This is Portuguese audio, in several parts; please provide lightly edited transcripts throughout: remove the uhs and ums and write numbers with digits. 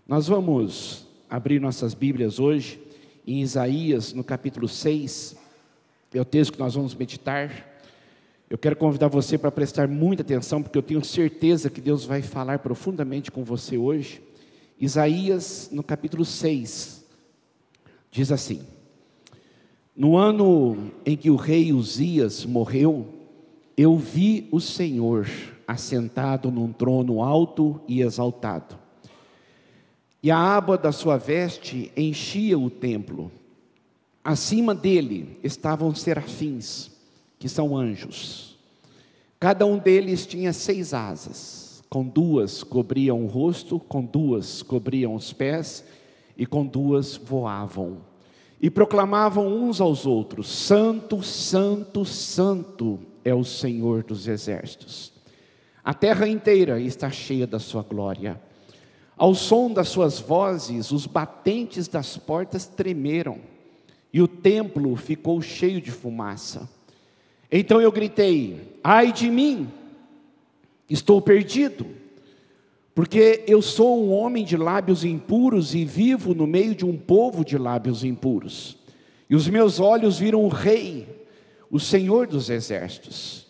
Nós vamos abrir nossas Bíblias hoje em Isaías, no capítulo 6, é o texto que nós vamos meditar. Eu quero convidar você para prestar muita atenção, porque eu tenho certeza que Deus vai falar profundamente com você hoje. Isaías, no capítulo 6, diz assim: no ano em que o rei Uzias morreu, eu vi o Senhor assentado num trono alto e exaltado, e a aba da sua veste enchia o templo. Acima dele estavam serafins, que são anjos. Cada um deles tinha 6 asas, com 2 cobriam o rosto, com 2 cobriam os pés, e com 2 voavam. E proclamavam uns aos outros: Santo, Santo, Santo é o Senhor dos exércitos. A terra inteira está cheia da sua glória. Ao som das suas vozes, os batentes das portas tremeram, e o templo ficou cheio de fumaça. Então eu gritei: ai de mim, estou perdido, porque eu sou um homem de lábios impuros e vivo no meio de um povo de lábios impuros. E os meus olhos viram o Rei, o Senhor dos exércitos.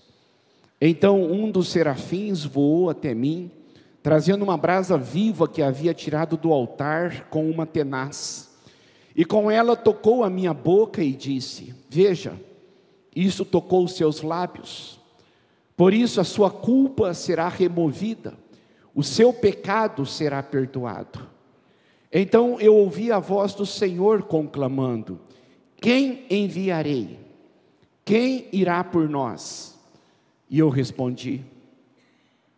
Então um dos serafins voou até mim, trazendo uma brasa viva que havia tirado do altar com uma tenaz. E com ela tocou a minha boca e disse: veja, isso tocou os seus lábios. Por isso a sua culpa será removida, o seu pecado será perdoado. Então eu ouvi a voz do Senhor conclamando: quem enviarei? Quem irá por nós? E eu respondi: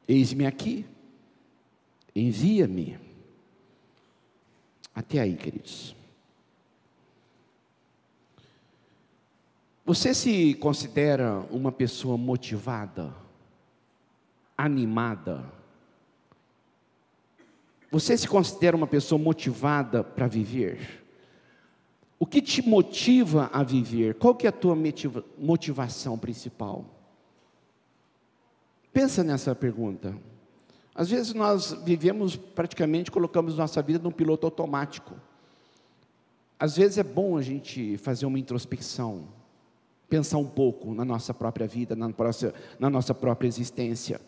eis-me aqui, envia-me. Até aí, queridos. Você se considera uma pessoa motivada, animada? Você se considera uma pessoa motivada para viver? O que te motiva a viver? Qual que é a tua motivação principal? Pensa nessa pergunta. Às vezes nós vivemos praticamente, colocamos nossa vida num piloto automático. Às vezes é bom a gente fazer uma introspecção, pensar um pouco na nossa própria vida, na nossa própria existência.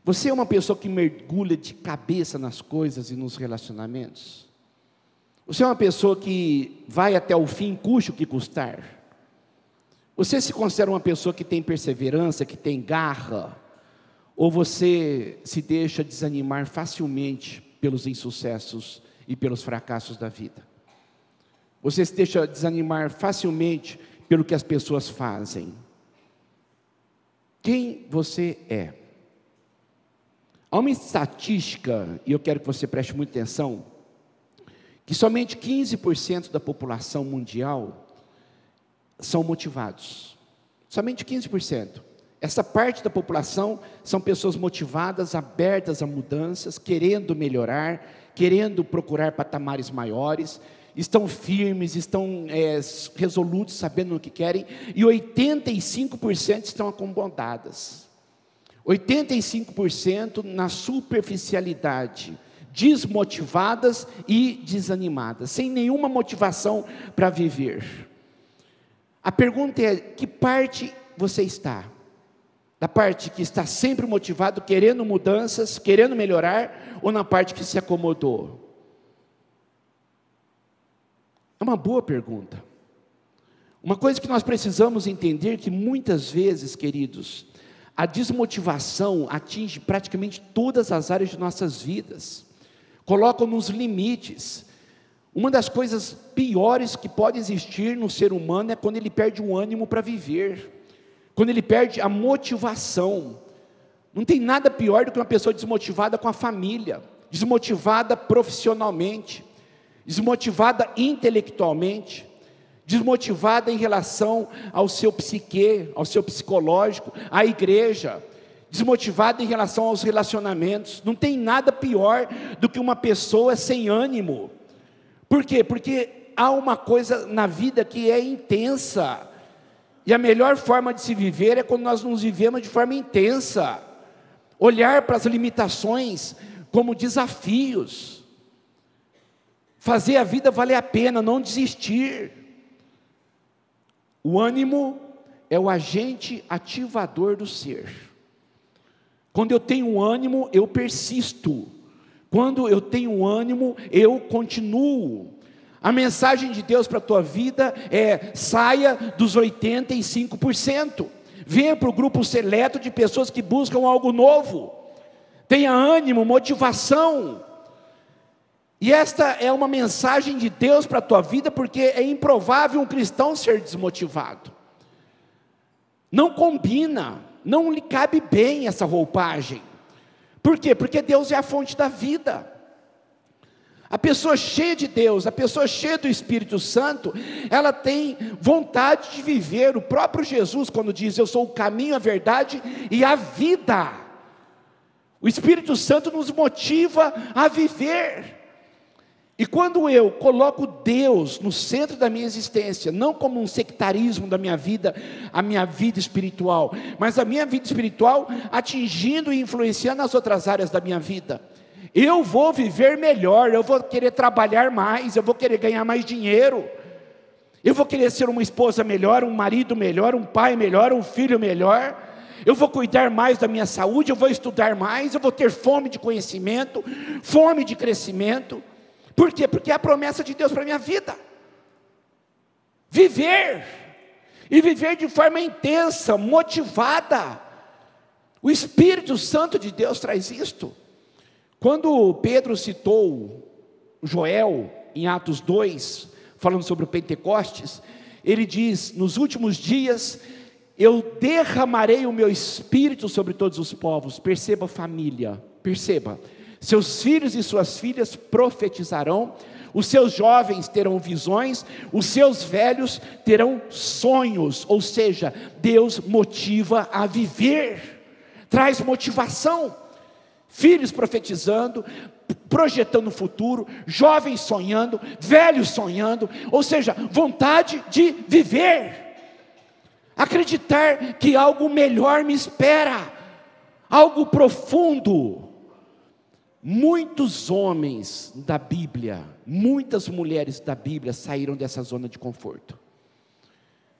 Você é uma pessoa que mergulha de cabeça nas coisas e nos relacionamentos? Você é uma pessoa que vai até o fim, custe o que custar? Você se considera uma pessoa que tem perseverança, que tem garra? Ou você se deixa desanimar facilmente pelos insucessos e pelos fracassos da vida? Você se deixa desanimar facilmente pelo que as pessoas fazem? Quem você é? Há uma estatística, e eu quero que você preste muita atenção, que somente 15% da população mundial são motivados. Somente 15%. Essa parte da população são pessoas motivadas, abertas a mudanças, querendo melhorar, querendo procurar patamares maiores, estão firmes, estão resolutos, sabendo o que querem, e 85% estão acomodadas. 85% na superficialidade, desmotivadas e desanimadas, sem nenhuma motivação para viver. A pergunta é: que parte você está? Da parte que está sempre motivado, querendo mudanças, querendo melhorar, ou na parte que se acomodou? É uma boa pergunta. Uma coisa que nós precisamos entender, que muitas vezes, queridos, a desmotivação atinge praticamente todas as áreas de nossas vidas, coloca-nos limites. Uma das coisas piores que pode existir no ser humano é quando ele perde o ânimo para viver, quando ele perde a motivação. Não tem nada pior do que uma pessoa desmotivada com a família, desmotivada profissionalmente, desmotivada intelectualmente, desmotivada em relação ao seu psique, ao seu psicológico, à igreja, desmotivada em relação aos relacionamentos. Não tem nada pior do que uma pessoa sem ânimo. Por quê? Porque há uma coisa na vida que é intensa, e a melhor forma de se viver é quando nós nos vivemos de forma intensa, olhar para as limitações como desafios. fazer a vida valer a pena, não desistir. O ânimo é o agente ativador do ser. Quando eu tenho ânimo, eu persisto. Quando eu tenho ânimo, eu continuo. A mensagem de Deus para a tua vida é: saia dos 85%. Venha para o grupo seleto de pessoas que buscam algo novo. Tenha ânimo, motivação. E esta é uma mensagem de Deus para a tua vida, porque é improvável um cristão ser desmotivado. Não combina, não lhe cabe bem essa roupagem. Por quê? Porque Deus é a fonte da vida. A pessoa cheia de Deus, a pessoa cheia do Espírito Santo, ela tem vontade de viver. O próprio Jesus, quando diz: eu sou o caminho, a verdade e a vida. O Espírito Santo nos motiva a viver. E quando eu coloco Deus no centro da minha existência, não como um sectarismo da minha vida, a minha vida espiritual, mas a minha vida espiritual atingindo e influenciando as outras áreas da minha vida, eu vou viver melhor, eu vou querer trabalhar mais, eu vou querer ganhar mais dinheiro, eu vou querer ser uma esposa melhor, um marido melhor, um pai melhor, um filho melhor, eu vou cuidar mais da minha saúde, eu vou estudar mais, eu vou ter fome de conhecimento, fome de crescimento. Por quê? Porque é a promessa de Deus para a minha vida. Viver, e viver de forma intensa, motivada. O Espírito Santo de Deus traz isto. Quando Pedro citou Joel, em Atos 2, falando sobre o Pentecostes, ele diz: nos últimos dias, eu derramarei o meu Espírito sobre todos os povos. Perceba, família, perceba. Seus filhos e suas filhas profetizarão, os seus jovens terão visões, os seus velhos terão sonhos. Ou seja, Deus motiva a viver, traz motivação. Filhos profetizando, projetando o futuro, jovens sonhando, velhos sonhando, ou seja, vontade de viver, acreditar que algo melhor me espera, algo profundo. Muitos homens da Bíblia, muitas mulheres da Bíblia saíram dessa zona de conforto,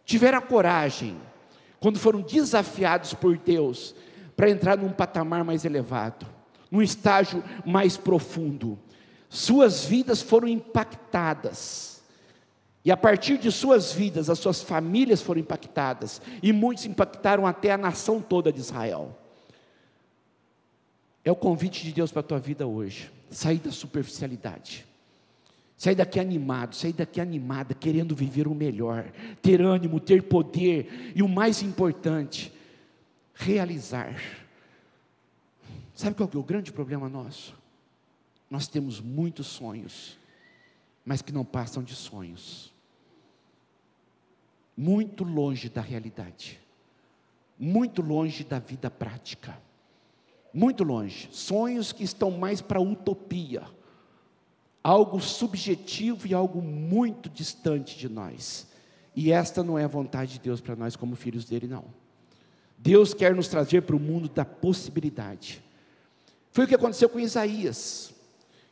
tiveram a coragem, quando foram desafiados por Deus, para entrar num patamar mais elevado, num estágio mais profundo. Suas vidas foram impactadas, e a partir de suas vidas, as suas famílias foram impactadas, e muitos impactaram até a nação toda de Israel. É o convite de Deus para a tua vida hoje. Sair da superficialidade. Sair daqui animado, sair daqui animada, querendo viver o melhor. Ter ânimo, ter poder. E o mais importante, realizar. Sabe qual que é o grande problema nosso? Nós temos muitos sonhos, mas que não passam de sonhos. Muito longe da realidade. Muito longe da vida prática. Muito longe, sonhos que estão mais para a utopia, algo subjetivo e algo muito distante de nós, e esta não é a vontade de Deus para nós como filhos dele, não. Deus quer nos trazer para o mundo da possibilidade. Foi o que aconteceu com Isaías.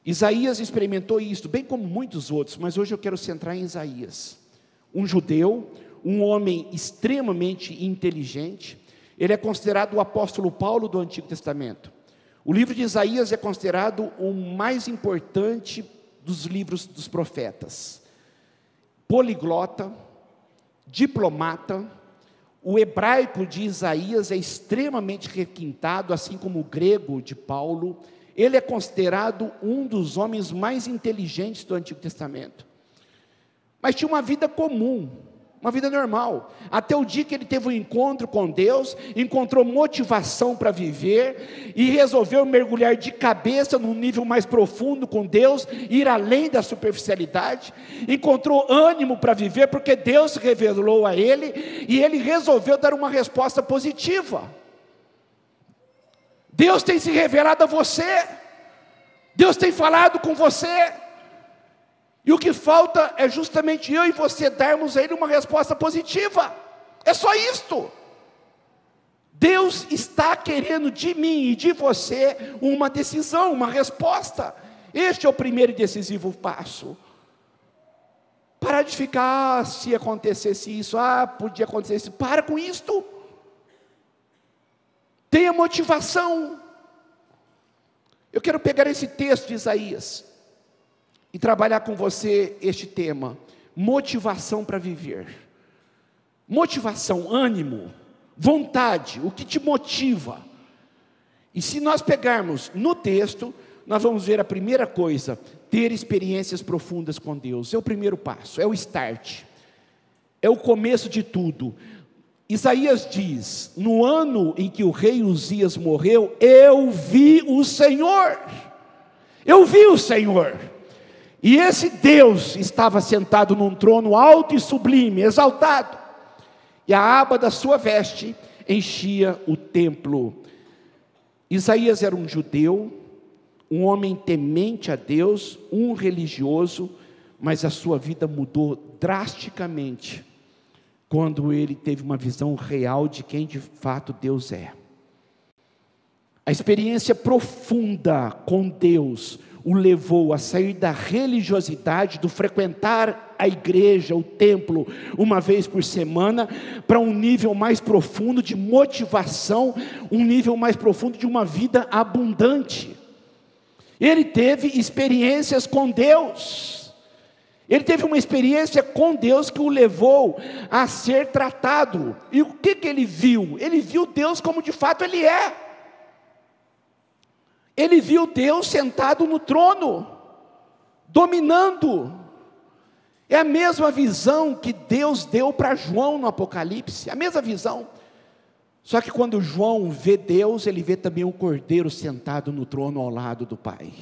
Isaías experimentou isto, bem como muitos outros, mas hoje eu quero centrar em Isaías, um judeu, um homem extremamente inteligente. Ele é considerado o apóstolo Paulo do Antigo Testamento. O livro de Isaías é considerado o mais importante dos livros dos profetas. Poliglota, diplomata, o hebraico de Isaías é extremamente requintado, assim como o grego de Paulo. Ele é considerado um dos homens mais inteligentes do Antigo Testamento. Mas tinha uma vida comum, uma vida normal, até o dia que ele teve um encontro com Deus, encontrou motivação para viver, e resolveu mergulhar de cabeça num nível mais profundo com Deus, ir além da superficialidade, encontrou ânimo para viver, porque Deus se revelou a ele, e ele resolveu dar uma resposta positiva. Deus tem se revelado a você, Deus tem falado com você, e o que falta é justamente eu e você darmos a Ele uma resposta positiva. É só isto. Deus está querendo de mim e de você uma decisão, uma resposta. Este é o primeiro e decisivo passo. Parar de ficar, se acontecesse isso, podia acontecer isso. Para com isto. Tenha motivação. Eu quero pegar esse texto de Isaías e trabalhar com você este tema: motivação para viver. Motivação, ânimo, vontade, o que te motiva. E se nós pegarmos no texto, nós vamos ver a primeira coisa: ter experiências profundas com Deus. É o primeiro passo, é o start, é o começo de tudo. Isaías diz: no ano em que o rei Uzias morreu, eu vi o Senhor. Eu vi o Senhor. E esse Deus estava sentado num trono alto e sublime, exaltado. E a aba da sua veste enchia o templo. Isaías era um judeu, um homem temente a Deus, um religioso, mas a sua vida mudou drasticamente quando ele teve uma visão real de quem de fato Deus é. A experiência profunda com Deus o levou a sair da religiosidade, do frequentar a igreja, o templo, uma vez por semana, para um nível mais profundo de motivação, um nível mais profundo de uma vida abundante. Ele teve experiências com Deus. Ele teve uma experiência com Deus que o levou a ser tratado. E o que ele viu? Ele viu Deus como de fato Ele é. Ele viu Deus sentado no trono, dominando. É a mesma visão que Deus deu para João no Apocalipse, a mesma visão. Só que quando João vê Deus, ele vê também o Cordeiro sentado no trono ao lado do Pai.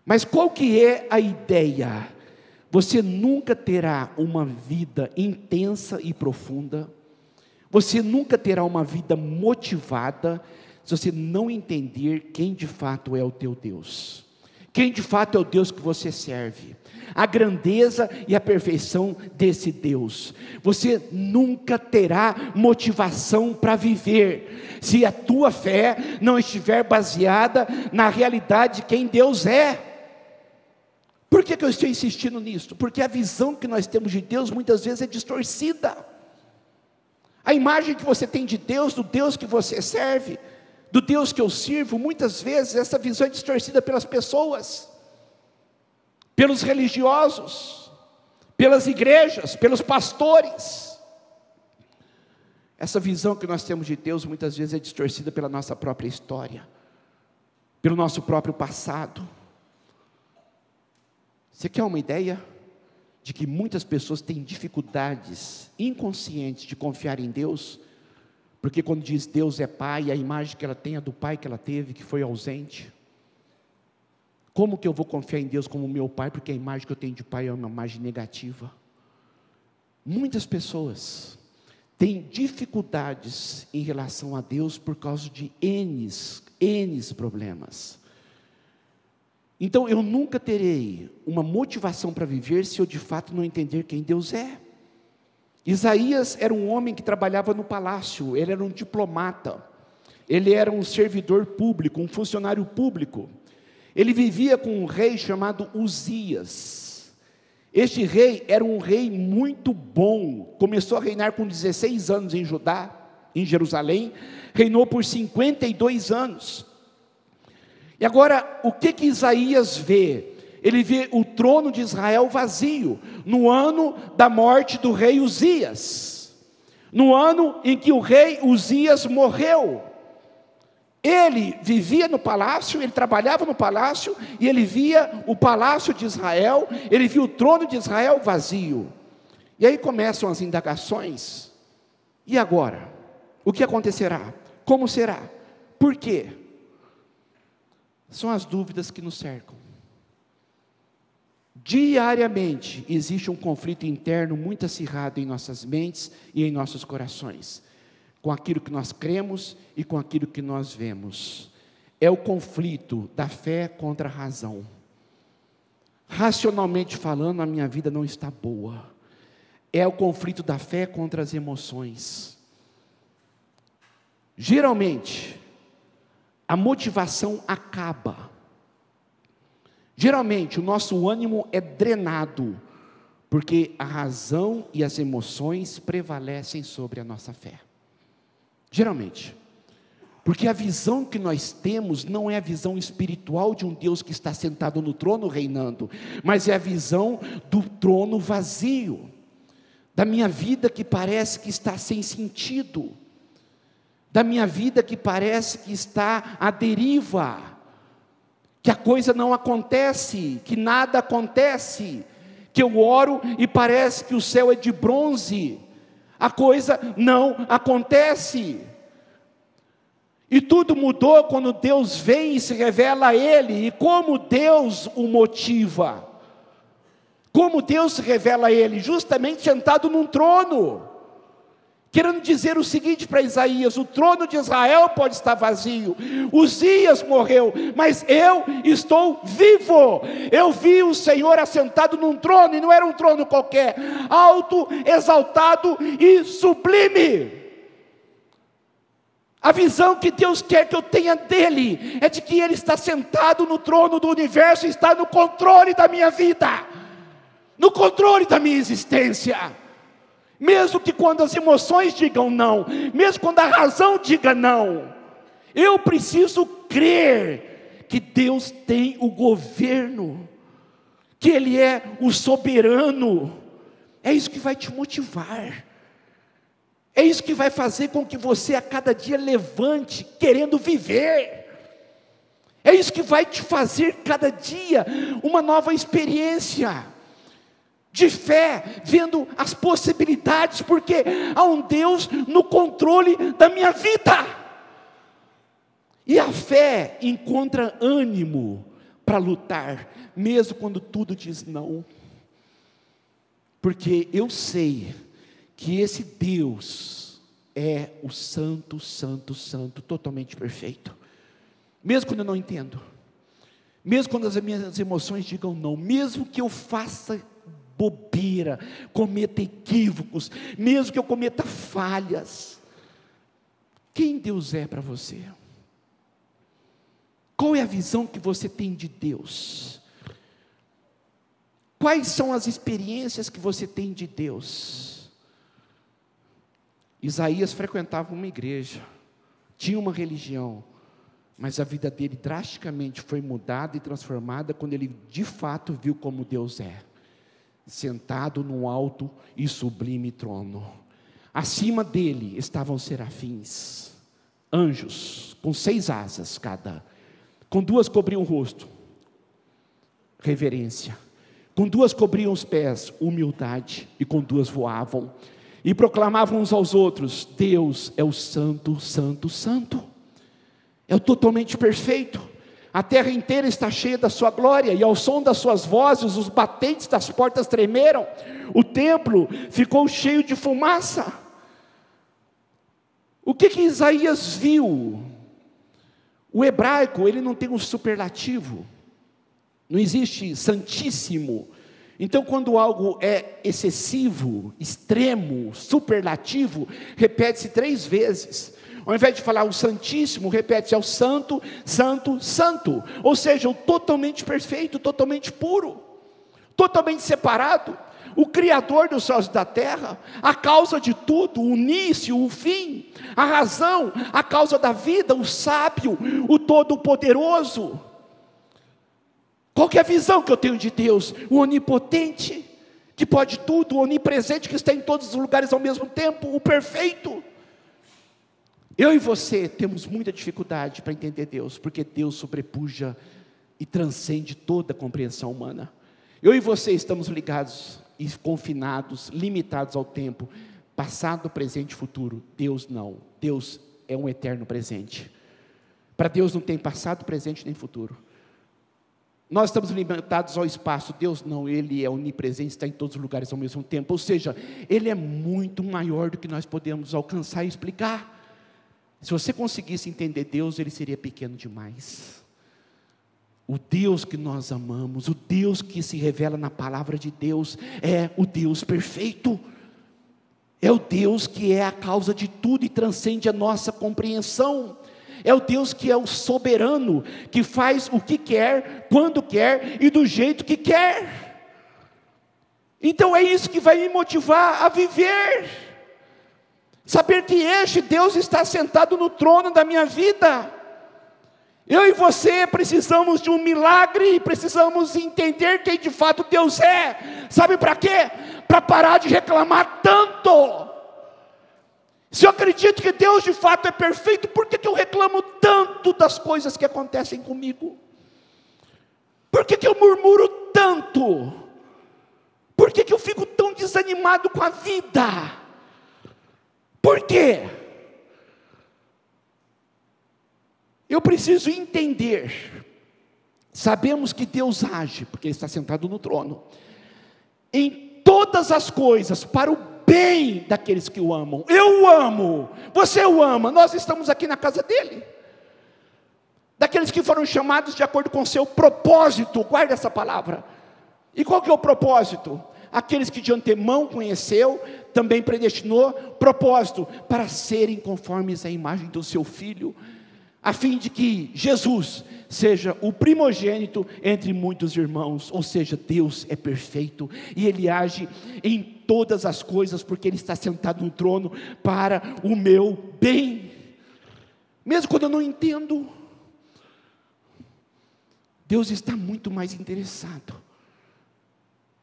Mas qual que é a ideia? Você nunca terá uma vida intensa e profunda, você nunca terá uma vida motivada, se você não entender quem de fato é o teu Deus, quem de fato é o Deus que você serve, a grandeza e a perfeição desse Deus. Você nunca terá motivação para viver, se a tua fé não estiver baseada na realidade de quem Deus é. Por que eu estou insistindo nisso? Porque a visão que nós temos de Deus muitas vezes é distorcida. A imagem que você tem de Deus, do Deus que você serve, do Deus que eu sirvo, muitas vezes essa visão é distorcida pelas pessoas, pelos religiosos, pelas igrejas, pelos pastores. Essa visão que nós temos de Deus muitas vezes é distorcida pela nossa própria história, pelo nosso próprio passado. Você quer uma ideia de que muitas pessoas têm dificuldades inconscientes de confiar em Deus? Porque quando diz Deus é Pai, a imagem que ela tem é do pai que ela teve, que foi ausente. Como que eu vou confiar em Deus como meu Pai, porque a imagem que eu tenho de Pai é uma imagem negativa? Muitas pessoas têm dificuldades em relação a Deus por causa de N problemas. Então eu nunca terei uma motivação para viver se eu de fato não entender quem Deus é. Isaías era um homem que trabalhava no palácio, ele era um diplomata, ele era um servidor público, um funcionário público. Ele vivia com um rei chamado Uzias. Este rei era um rei muito bom, começou a reinar com 16 anos em Judá, em Jerusalém, reinou por 52 anos. E agora, o que Isaías vê? Ele vê o trono de Israel vazio, no ano da morte do rei Uzias, no ano em que o rei Uzias morreu. Ele vivia no palácio, ele trabalhava no palácio, e ele via o palácio de Israel, ele via o trono de Israel vazio. E aí começam as indagações. E agora? O que acontecerá? Como será? Por quê? São as dúvidas que nos cercam. Diariamente existe um conflito interno muito acirrado em nossas mentes e em nossos corações, com aquilo que nós cremos e com aquilo que nós vemos. É o conflito da fé contra a razão. Racionalmente falando, a minha vida não está boa. É o conflito da fé contra as emoções. Geralmente, a motivação acaba. Geralmente, o nosso ânimo é drenado Porque a razão e as emoções prevalecem sobre a nossa fé. Geralmente. Porque a visão que nós temos não é a visão espiritual de um Deus que está sentado no trono reinando, mas é a visão do trono vazio, da minha vida que parece que está sem sentido, da minha vida que parece que está à deriva, que a coisa não acontece, que nada acontece, que eu oro e parece que o céu é de bronze, a coisa não acontece. E tudo mudou quando Deus vem e se revela a ele. E como Deus o motiva? Como Deus se revela a ele? Justamente sentado num trono. Querendo dizer o seguinte para Isaías: o trono de Israel pode estar vazio, Uzias morreu, mas eu estou vivo. Eu vi o Senhor assentado num trono, e não era um trono qualquer, alto, exaltado e sublime. A visão que Deus quer que eu tenha dele é de que ele está sentado no trono do universo, está no controle da minha vida, no controle da minha existência. Mesmo que quando as emoções digam não, mesmo quando a razão diga não, eu preciso crer que Deus tem o governo, que Ele é o soberano. É isso que vai te motivar. É isso que vai fazer com que você a cada dia levante querendo viver. É isso que vai te fazer cada dia uma nova experiência de fé, vendo as possibilidades, porque há um Deus no controle da minha vida. E a fé encontra ânimo para lutar, mesmo quando tudo diz não. Porque eu sei que esse Deus é o santo, santo, santo, totalmente perfeito. Mesmo quando eu não entendo, mesmo quando as minhas emoções digam não, mesmo que eu faça bobeira, cometa equívocos, mesmo que eu cometa falhas, quem Deus é para você? Qual é a visão que você tem de Deus? Quais são as experiências que você tem de Deus? Isaías frequentava uma igreja, tinha uma religião, mas a vida dele drasticamente foi mudada e transformada quando ele de fato viu como Deus é, sentado num alto e sublime trono. Acima dele estavam serafins, anjos, com 6 asas cada, com 2 cobriam o rosto, reverência, com 2 cobriam os pés, humildade, e com 2 voavam, e proclamavam uns aos outros: Deus é o santo, santo, santo, é o totalmente perfeito, a terra inteira está cheia da sua glória, e ao som das suas vozes, os batentes das portas tremeram, o templo ficou cheio de fumaça. O que Isaías viu? O hebraico, ele não tem um superlativo, não existe santíssimo. Então, quando algo é excessivo, extremo, superlativo, repete-se 3 vezes. Ao invés de falar o Santíssimo, repete-se: é o Santo, Santo, Santo. Ou seja, o totalmente perfeito, totalmente puro, totalmente separado, o Criador dos céus e da terra, a causa de tudo, o início, o fim, a razão, a causa da vida, o sábio, o todo-poderoso. Qual que é a visão que eu tenho de Deus? O onipotente, que pode tudo, o onipresente, que está em todos os lugares ao mesmo tempo, o perfeito. Eu e você temos muita dificuldade para entender Deus, porque Deus sobrepuja e transcende toda a compreensão humana. Eu e você estamos ligados e confinados, limitados ao tempo, passado, presente e futuro. Deus não, Deus é um eterno presente. Para Deus não tem passado, presente nem futuro. Nós estamos limitados ao espaço, Deus não, Ele é onipresente, está em todos os lugares ao mesmo tempo, ou seja, Ele é muito maior do que nós podemos alcançar e explicar. Se você conseguisse entender Deus, Ele seria pequeno demais. O Deus que nós amamos, o Deus que se revela na palavra de Deus, é o Deus perfeito, é o Deus que é a causa de tudo e transcende a nossa compreensão. É o Deus que é o soberano, que faz o que quer, quando quer e do jeito que quer. Então é isso que vai me motivar a viver. Saber que este Deus está sentado no trono da minha vida. Eu e você precisamos de um milagre, precisamos entender quem de fato Deus é. Sabe para quê? Para parar de reclamar tanto. Se eu acredito que Deus de fato é perfeito, por que eu reclamo tanto das coisas que acontecem comigo? Por que eu murmuro tanto? Por que eu fico tão desanimado com a vida? Por quê? Eu preciso entender. Sabemos que Deus age, porque Ele está sentado no trono, em todas as coisas, para o bem daqueles que o amam. Eu o amo, você o ama, nós estamos aqui na casa dEle. Daqueles que foram chamados de acordo com o seu propósito, guarda essa palavra. E qual que é o propósito? Aqueles que de antemão conheceu, também predestinou, propósito, para serem conformes à imagem do seu Filho, a fim de que Jesus seja o primogênito entre muitos irmãos. Ou seja, Deus é perfeito, e Ele age em todas as coisas, porque Ele está sentado no trono, para o meu bem, mesmo quando eu não entendo. Deus está muito mais interessado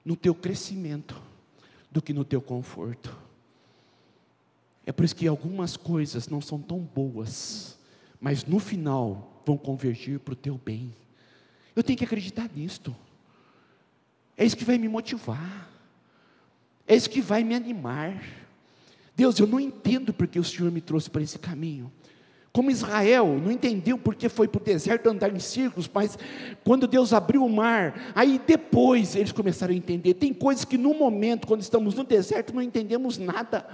no teu crescimento do que no teu conforto. É por isso que algumas coisas não são tão boas, mas no final vão convergir para o teu bem. Eu tenho que acreditar nisto. É isso que vai me motivar, é isso que vai me animar. Deus, eu não entendo porque o Senhor me trouxe para esse caminho. Como Israel não entendeu porque foi para o deserto andar em círculos, mas quando Deus abriu o mar, aí depois eles começaram a entender. Tem coisas que no momento, quando estamos no deserto, não entendemos nada.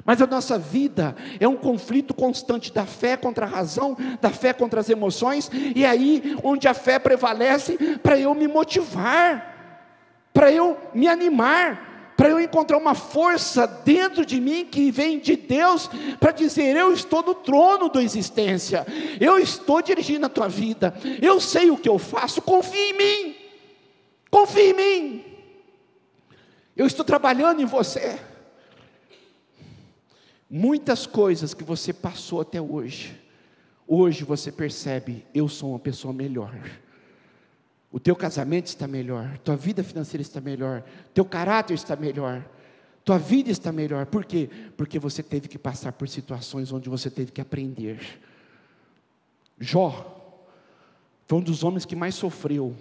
Mas a nossa vida é um conflito constante da fé contra a razão, da fé contra as emoções, e aí onde a fé prevalece, para eu me motivar, para eu me animar, para eu encontrar uma força dentro de mim que vem de Deus, para dizer: eu estou no trono da existência, eu estou dirigindo a tua vida, eu sei o que eu faço, confia em mim, confia em mim, eu estou trabalhando em você. Muitas coisas que você passou até hoje, hoje você percebe: eu sou uma pessoa melhor. O teu casamento está melhor, tua vida financeira está melhor, teu caráter está melhor, tua vida está melhor. Por quê? Porque você teve que passar por situações onde você teve que aprender. Jó foi um dos homens que mais sofreu,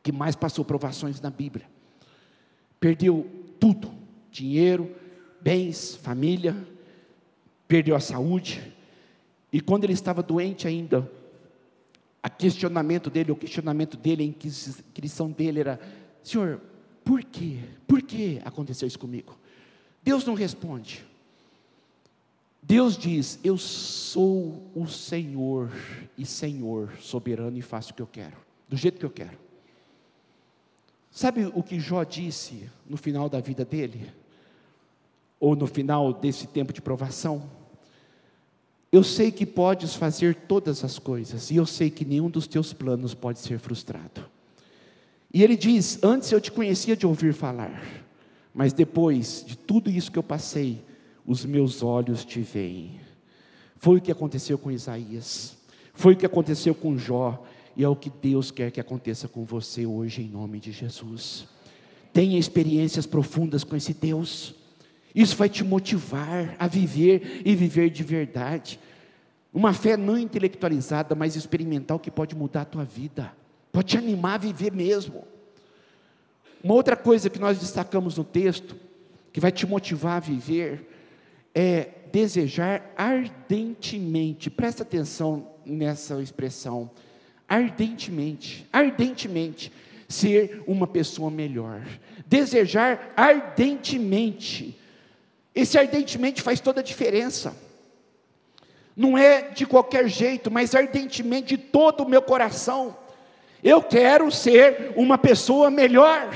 que mais passou provações na Bíblia. Perdeu tudo: dinheiro, bens, família, perdeu a saúde. E quando ele estava doente ainda, o questionamento dele, a inquisição dele era: Senhor, por quê? Por que aconteceu isso comigo? Deus não responde. Deus diz: eu sou o Senhor, e Senhor, soberano, e faço o que eu quero, do jeito que eu quero. Sabe o que Jó disse no final da vida dele? Ou no final desse tempo de provação? Eu sei que podes fazer todas as coisas, e eu sei que nenhum dos teus planos pode ser frustrado. E ele diz: antes eu te conhecia de ouvir falar, mas depois de tudo isso que eu passei, os meus olhos te veem. Foi o que aconteceu com Isaías, foi o que aconteceu com Jó, e é o que Deus quer que aconteça com você hoje, em nome de Jesus. Tenha experiências profundas com esse Deus. Isso vai te motivar a viver, e viver de verdade. Uma fé não intelectualizada, mas experimental, que pode mudar a tua vida, pode te animar a viver mesmo. Uma outra coisa que nós destacamos no texto, que vai te motivar a viver, é desejar ardentemente. Presta atenção nessa expressão: ardentemente, ardentemente, ser uma pessoa melhor. Desejar ardentemente. Esse ardentemente faz toda a diferença. Não é de qualquer jeito, mas ardentemente, de todo o meu coração. Eu quero ser uma pessoa melhor.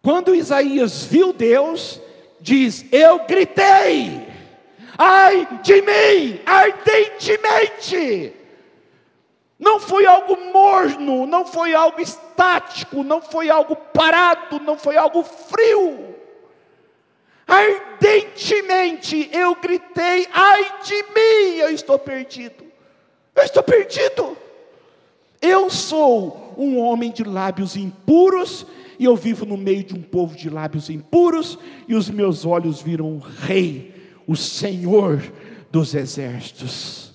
Quando Isaías viu Deus, diz: eu gritei: ai de mim, ardentemente. Não foi algo morno, não foi algo estático, estático, não foi algo parado, não foi algo frio. Ardentemente eu gritei: ai de mim, eu estou perdido. Eu estou perdido. Eu sou um homem de lábios impuros, e eu vivo no meio de um povo de lábios impuros, e os meus olhos viram o Rei, o Senhor dos exércitos.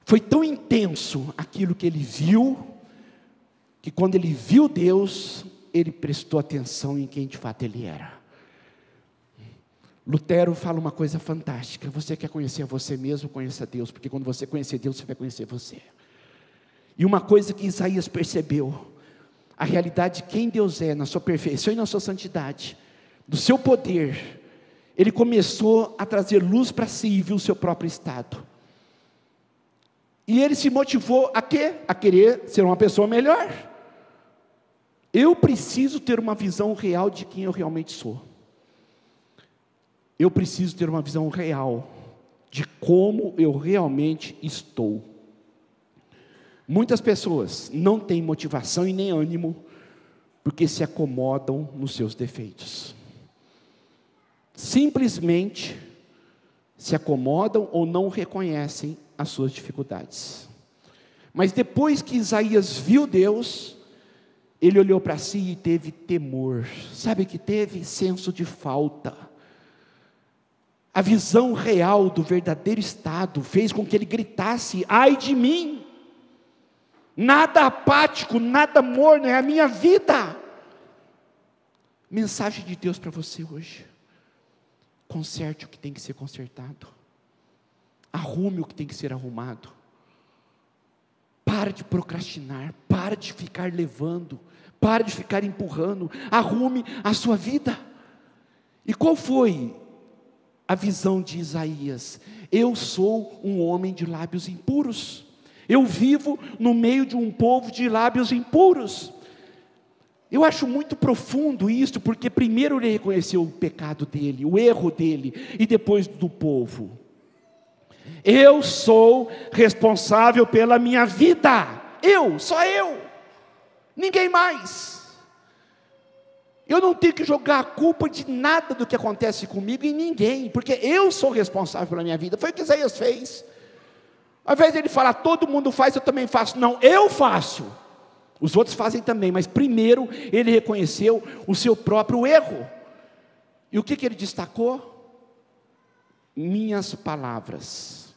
Foi tão intenso aquilo que ele viu, que quando ele viu Deus, ele prestou atenção em quem de fato ele era. Lutero fala uma coisa fantástica: você quer conhecer você mesmo, conheça Deus, porque quando você conhecer Deus, você vai conhecer você. E uma coisa que Isaías percebeu, a realidade de quem Deus é, na sua perfeição e na sua santidade, do seu poder, ele começou a trazer luz para si e viu o seu próprio estado. E ele se motivou a quê? A querer ser uma pessoa melhor. Eu preciso ter uma visão real de quem eu realmente sou. Eu preciso ter uma visão real de como eu realmente estou. Muitas pessoas não têm motivação e nem ânimo, porque se acomodam nos seus defeitos. Simplesmente se acomodam ou não reconhecem as suas dificuldades. Mas depois que Isaías viu Deus, ele olhou para si e teve temor. Sabe o que teve? Senso de falta. A visão real do verdadeiro estado fez com que ele gritasse: ai de mim, nada apático, nada morno, é a minha vida. Mensagem de Deus para você hoje: conserte o que tem que ser consertado, arrume o que tem que ser arrumado, para de procrastinar, para de ficar levando, para de ficar empurrando, arrume a sua vida. E qual foi a visão de Isaías? Eu sou um homem de lábios impuros, eu vivo no meio de um povo de lábios impuros. Eu acho muito profundo isso, porque primeiro ele reconheceu o pecado dele, o erro dele, e depois do povo. Eu sou responsável pela minha vida, só eu, ninguém mais. Eu não tenho que jogar a culpa de nada do que acontece comigo em ninguém, porque eu sou responsável pela minha vida. Foi o que Isaías fez. Ao invés de ele falar: todo mundo faz, eu também faço. Não, eu faço. Os outros fazem também, mas primeiro ele reconheceu o seu próprio erro. E o que ele destacou? Minhas palavras.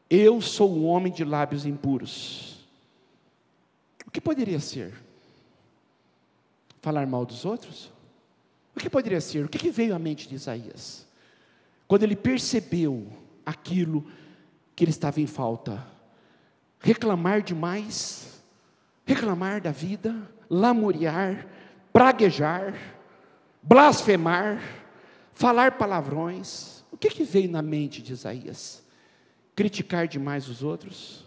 Eu sou um homem de lábios impuros. O que poderia ser? Falar mal dos outros? O que poderia ser? O que veio à mente de Isaías? Quando ele percebeu aquilo que ele estava em falta. Reclamar demais, reclamar da vida, lamuriar, praguejar, blasfemar, falar palavrões. O que veio na mente de Isaías? Criticar demais os outros?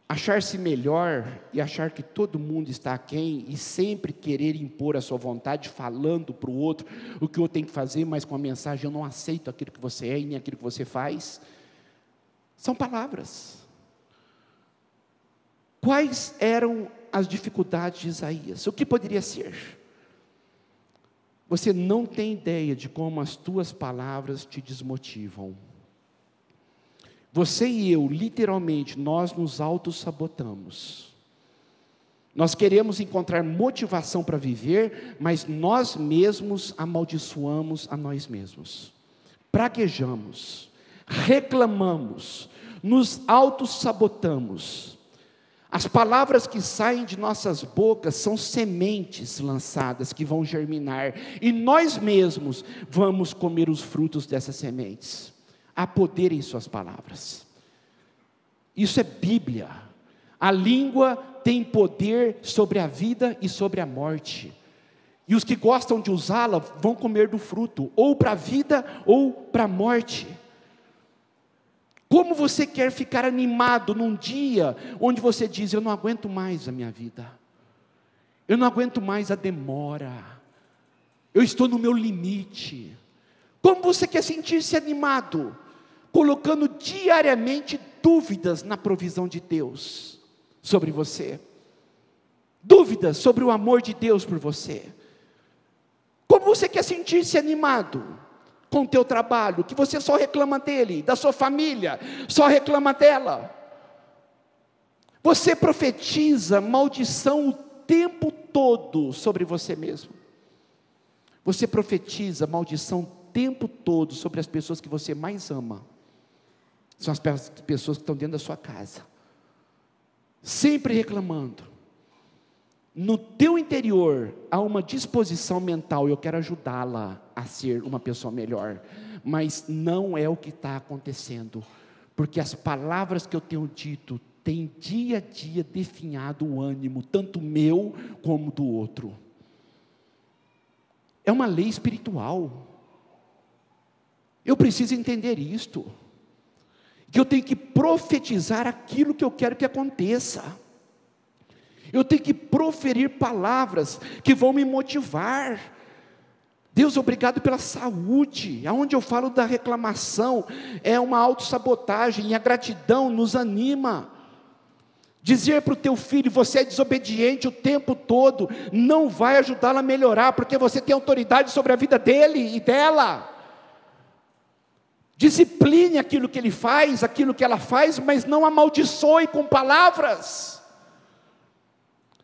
Achar-se melhor e achar que todo mundo está aquém e sempre querer impor a sua vontade, falando para o outro o que o outro tem que fazer, mas com a mensagem: eu não aceito aquilo que você é e nem aquilo que você faz. São palavras. Quais eram as dificuldades de Isaías? O que poderia ser? Você não tem ideia de como as tuas palavras te desmotivam. Você e eu, literalmente, nós nos auto-sabotamos. Nós queremos encontrar motivação para viver, mas nós mesmos amaldiçoamos a nós mesmos. Praguejamos, reclamamos, nos auto-sabotamos. As palavras que saem de nossas bocas são sementes lançadas que vão germinar, e nós mesmos vamos comer os frutos dessas sementes. Há poder em suas palavras. Isso é Bíblia. A língua tem poder sobre a vida e sobre a morte. E os que gostam de usá-la vão comer do fruto, ou para a vida ou para a morte. Como você quer ficar animado num dia onde você diz: eu não aguento mais a minha vida, eu não aguento mais a demora, eu estou no meu limite? Como você quer sentir-se animado, colocando diariamente dúvidas na provisão de Deus sobre você? dúvidas sobre o amor de Deus por você? Como você quer sentir-se animado com o teu trabalho, que você só reclama dele, da sua família, só reclama dela? Você profetiza maldição o tempo todo sobre você mesmo. Você profetiza maldição o tempo todo sobre as pessoas que você mais ama. São as pessoas que estão dentro da sua casa, sempre reclamando. No teu interior há uma disposição mental, eu quero ajudá-la a ser uma pessoa melhor, mas não é o que está acontecendo, porque as palavras que eu tenho dito têm dia a dia definhado o ânimo, tanto meu como do outro. É uma lei espiritual. Eu preciso entender isto, que eu tenho que profetizar aquilo que eu quero que aconteça. Eu tenho que proferir palavras que vão me motivar. Deus, obrigado pela saúde. Aonde eu falo da reclamação, é uma autossabotagem, e a gratidão nos anima. Dizer para o teu filho, você é desobediente o tempo todo, não vai ajudá-lo a melhorar, porque você tem autoridade sobre a vida dele e dela. Discipline aquilo que ele faz, aquilo que ela faz, mas não amaldiçoe com palavras.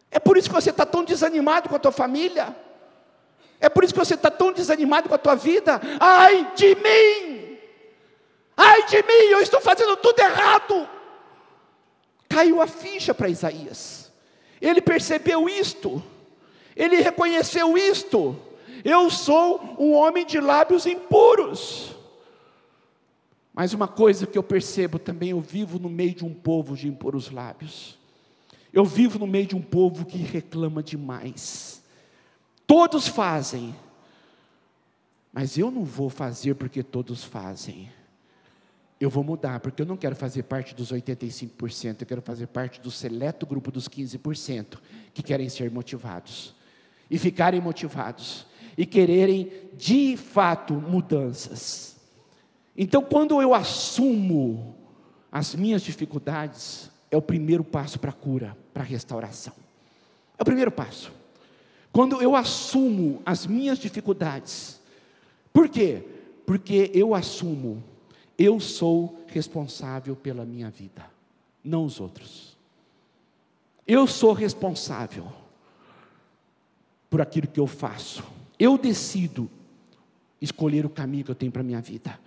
É por isso que você está tão desanimado com a tua família. É por isso que você está tão desanimado com a tua vida. Ai de mim! Ai de mim, eu estou fazendo tudo errado. Caiu a ficha para Isaías. Ele percebeu isto. Ele reconheceu isto. Eu sou um homem de lábios impuros. Mas uma coisa que eu percebo também, eu vivo no meio de um povo de impuros lábios. Eu vivo no meio de um povo que reclama demais. Todos fazem, mas eu não vou fazer porque todos fazem. Eu vou mudar, porque eu não quero fazer parte dos 85%, eu quero fazer parte do seleto grupo dos 15%, que querem ser motivados, e ficarem motivados, e quererem de fato mudanças. Então, quando eu assumo as minhas dificuldades, é o primeiro passo para a cura, para a restauração. É o primeiro passo. Quando eu assumo as minhas dificuldades. Por quê? Porque eu assumo, eu sou responsável pela minha vida, não os outros. Eu sou responsável por aquilo que eu faço. Eu decido escolher o caminho que eu tenho para a minha vida.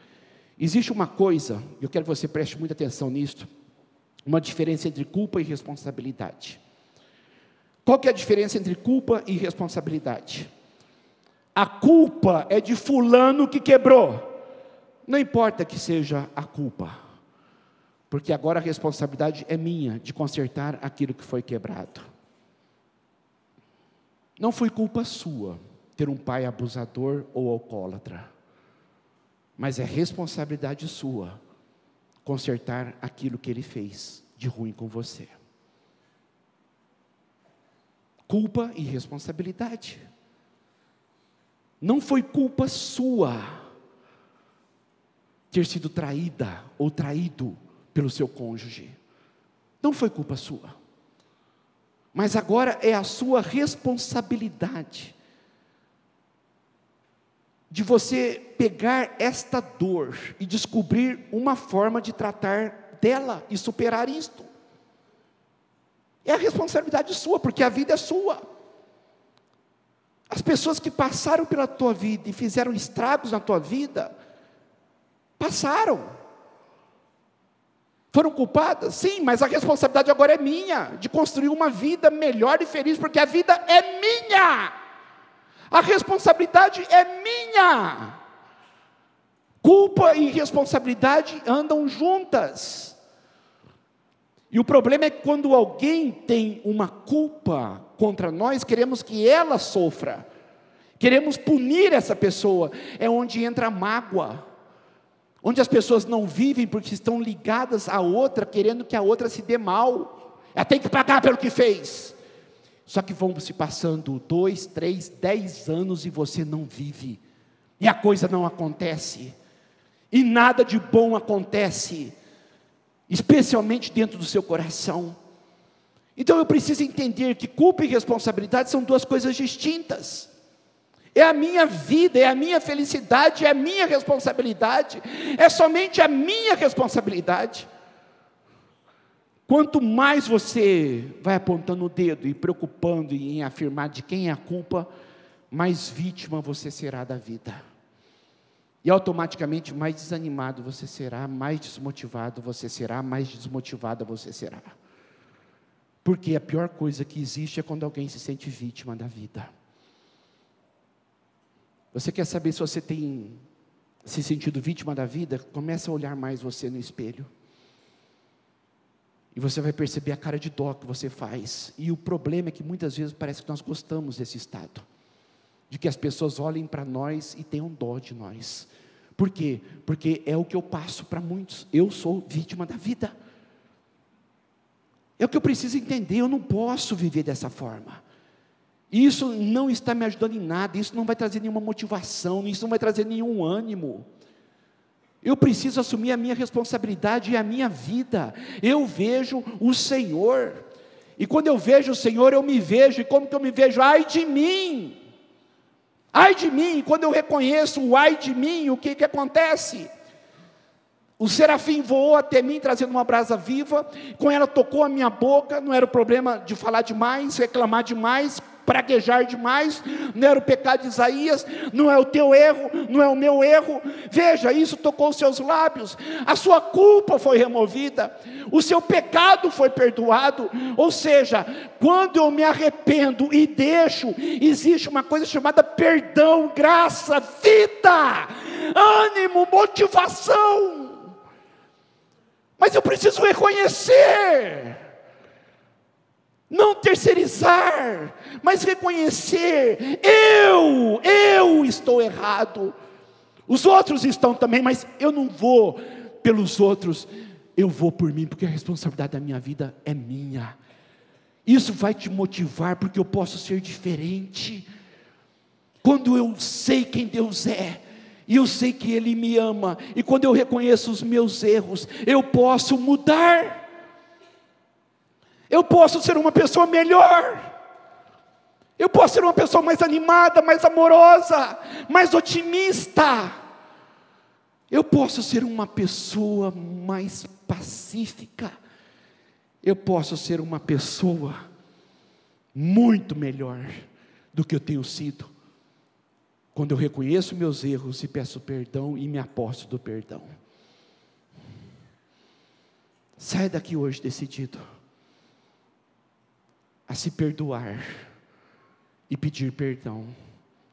Existe uma coisa, eu quero que você preste muita atenção nisto, uma diferença entre culpa e responsabilidade. Qual que é a diferença entre culpa e responsabilidade? A culpa é de fulano que quebrou. Não importa que seja a culpa, porque agora a responsabilidade é minha, de consertar aquilo que foi quebrado. Não foi culpa sua ter um pai abusador ou alcoólatra, mas é responsabilidade sua consertar aquilo que ele fez de ruim com você. Culpa e responsabilidade. Não foi culpa sua ter sido traída ou traído pelo seu cônjuge. Não foi culpa sua. Mas agora é a sua responsabilidade de você pegar esta dor e descobrir uma forma de tratar dela e superar isto. É a responsabilidade sua, porque a vida é sua. As pessoas que passaram pela tua vida e fizeram estragos na tua vida, passaram. Foram culpadas? Sim, mas a responsabilidade agora é minha, de construir uma vida melhor e feliz, porque a vida é minha. A responsabilidade é minha. Culpa e responsabilidade andam juntas. E o problema é que quando alguém tem uma culpa contra nós, queremos que ela sofra. Queremos punir essa pessoa. É onde entra a mágoa. Onde as pessoas não vivem porque estão ligadas à outra, querendo que a outra se dê mal. Ela tem que pagar pelo que fez. Só que vão se passando 2, 3, 10 anos e você não vive. E a coisa não acontece. E nada de bom acontece. Especialmente dentro do seu coração. Então eu preciso entender que culpa e responsabilidade são duas coisas distintas. É a minha vida, é a minha felicidade, é a minha responsabilidade, é somente a minha responsabilidade. Quanto mais você vai apontando o dedo e preocupando em afirmar de quem é a culpa, mais vítima você será da vida. E automaticamente mais desanimado você será, mais desmotivado você será, mais desmotivada você será. Porque a pior coisa que existe é quando alguém se sente vítima da vida. Você quer saber se você tem se sentido vítima da vida? Comece a olhar mais você no espelho. E você vai perceber a cara de dó que você faz. E o problema é que muitas vezes parece que nós gostamos desse estado. De que as pessoas olhem para nós e tenham dó de nós. Por quê? Porque é o que eu passo para muitos. Eu sou vítima da vida. É o que eu preciso entender, eu não posso viver dessa forma. Isso não está me ajudando em nada, isso não vai trazer nenhuma motivação, isso não vai trazer nenhum ânimo. Eu preciso assumir a minha responsabilidade e a minha vida. Eu vejo o Senhor, e quando eu vejo o Senhor, eu me vejo, e como que eu me vejo? Ai de mim! Ai de mim! Quando eu reconheço o ai de mim, o que acontece? O serafim voou até mim, trazendo uma brasa viva, com ela tocou a minha boca, não era o problema de falar demais, reclamar demais, praguejar demais, não era o pecado de Isaías, não é o teu erro, não é o meu erro, veja, isso tocou os seus lábios, a sua culpa foi removida, o seu pecado foi perdoado, ou seja, quando eu me arrependo e deixo, existe uma coisa chamada perdão, graça, vida, ânimo, motivação. Mas eu preciso reconhecer, não terceirizar, mas reconhecer, eu estou errado, os outros estão também, mas eu não vou pelos outros, eu vou por mim, porque a responsabilidade da minha vida é minha. Isso vai te motivar, porque eu posso ser diferente, quando eu sei quem Deus é, e eu sei que Ele me ama, e quando eu reconheço os meus erros, eu posso mudar, eu posso ser uma pessoa melhor, eu posso ser uma pessoa mais animada, mais amorosa, mais otimista, eu posso ser uma pessoa mais pacífica, eu posso ser uma pessoa muito melhor do que eu tenho sido, quando eu reconheço meus erros e peço perdão e me aposto do perdão. Saia daqui hoje decidido a se perdoar e pedir perdão